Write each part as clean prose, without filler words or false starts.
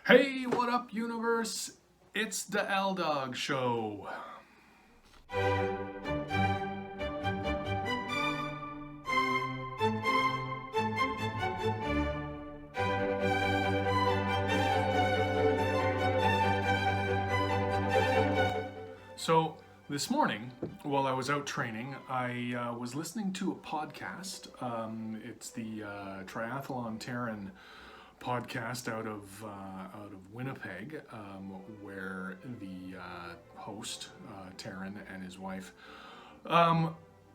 Hey, what up, universe? It's the L Dog Show. So, this morning, while I was out training, I was listening to a podcast. It's the Triathlon Terran podcast out of Winnipeg, where the host Taryn and his wife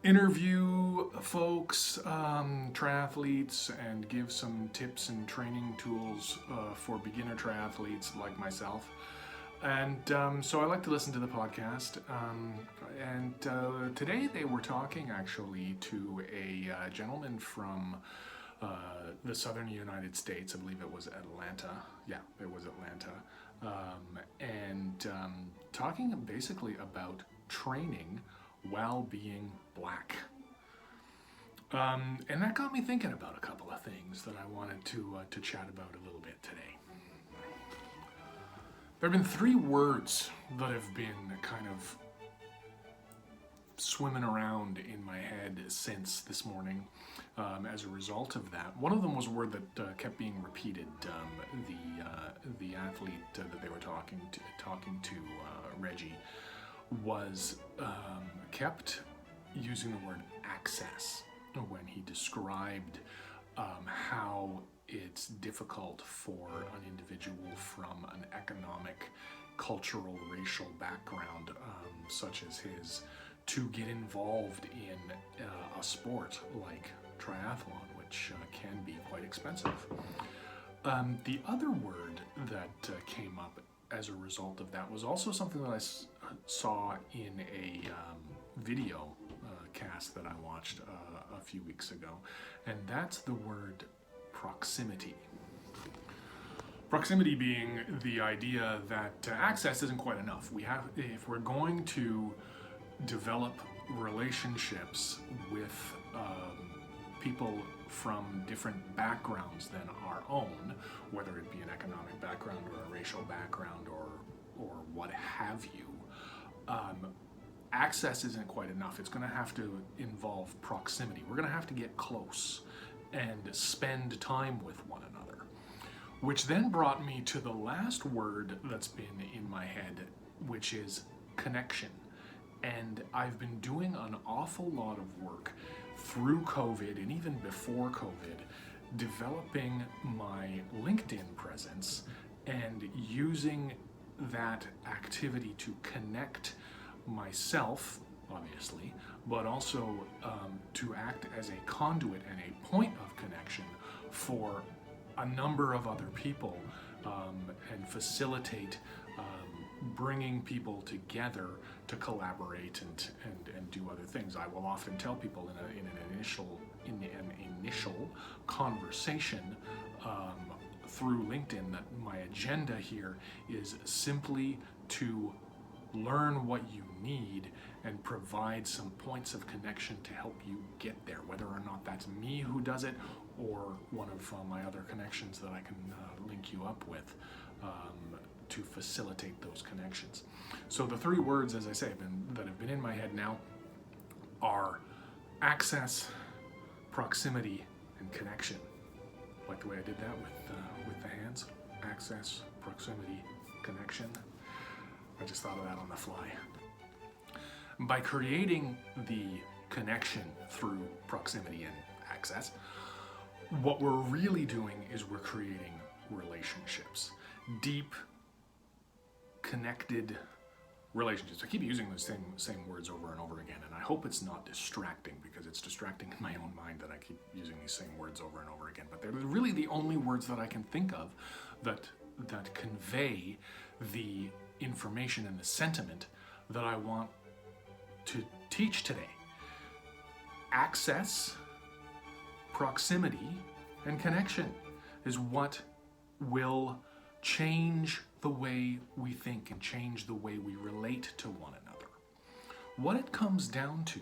interview folks, triathletes, and give some tips and training tools for beginner triathletes like myself. And so I like to listen to the podcast. And today they were talking actually to a gentleman from the southern United States. I believe it was Atlanta. Yeah, it was Atlanta. And talking basically about training while being black. And that got me thinking about a couple of things that I wanted to chat about a little bit today. There have been three words that have been kind of swimming around in my head since this morning as a result of that. One of them was a word that kept being repeated. The athlete that they were talking to Reggie, was kept using the word access when he described how it's difficult for an individual from an economic, cultural, racial background such as his to get involved in a sport like triathlon, which can be quite expensive. The other word that came up as a result of that was also something that I saw in a video cast that I watched a few weeks ago, and that's the word proximity. Proximity being the idea that access isn't quite enough. If we're going to develop relationships with people from different backgrounds than our own, whether it be an economic background or a racial background or what have you, access isn't quite enough. It's going to have to involve proximity. We're going to have to get close and spend time with one another. Which then brought me to the last word that's been in my head, which is connection. And I've been doing an awful lot of work through COVID and even before COVID, developing my LinkedIn presence and using that activity to connect myself, obviously, but also to act as a conduit and a point of connection for a number of other people and facilitate bringing people together to collaborate and do other things. I will often tell people in an initial conversation through LinkedIn that my agenda here is simply to learn what you need and provide some points of connection to help you get there, whether or not that's me who does it or one of my other connections that I can link you up with to facilitate those connections. So the three words, as I say, that have been in my head now are access, proximity, and connection. Like the way I did that with the hands. Access, proximity, connection. I just thought of that on the fly. By creating the connection through proximity and access, what we're really doing is we're creating relationships. Deep, connected relationships. I keep using those same words over and over again, and I hope it's not distracting, because it's distracting in my own mind that I keep using these same words over and over again. But they're really the only words that I can think of that convey the information and the sentiment that I want to teach today. Access, proximity, and connection is what will change the way we think and change the way we relate to one another. What it comes down to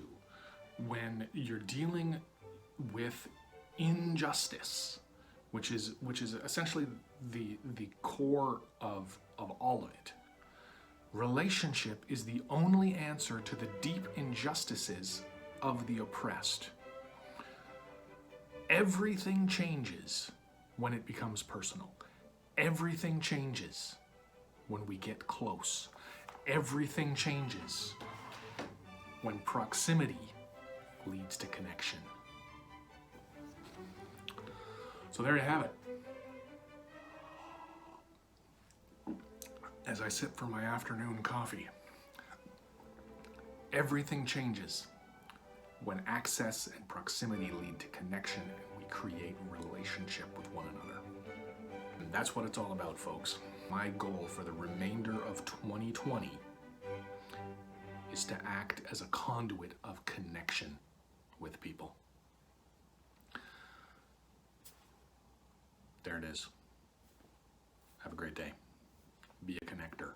when you're dealing with injustice which is essentially the core of all of it. Relationship is the only answer to the deep injustices of the oppressed. Everything changes when it becomes personal. Everything changes when we get close. Everything changes when proximity leads to connection. So there you have it. As I sip for my afternoon coffee, everything changes when access and proximity lead to connection and we create a relationship with one another. And that's what it's all about, folks. My goal for the remainder of 2020 is to act as a conduit of connection with people. There it is. Have a great day. Be a connector.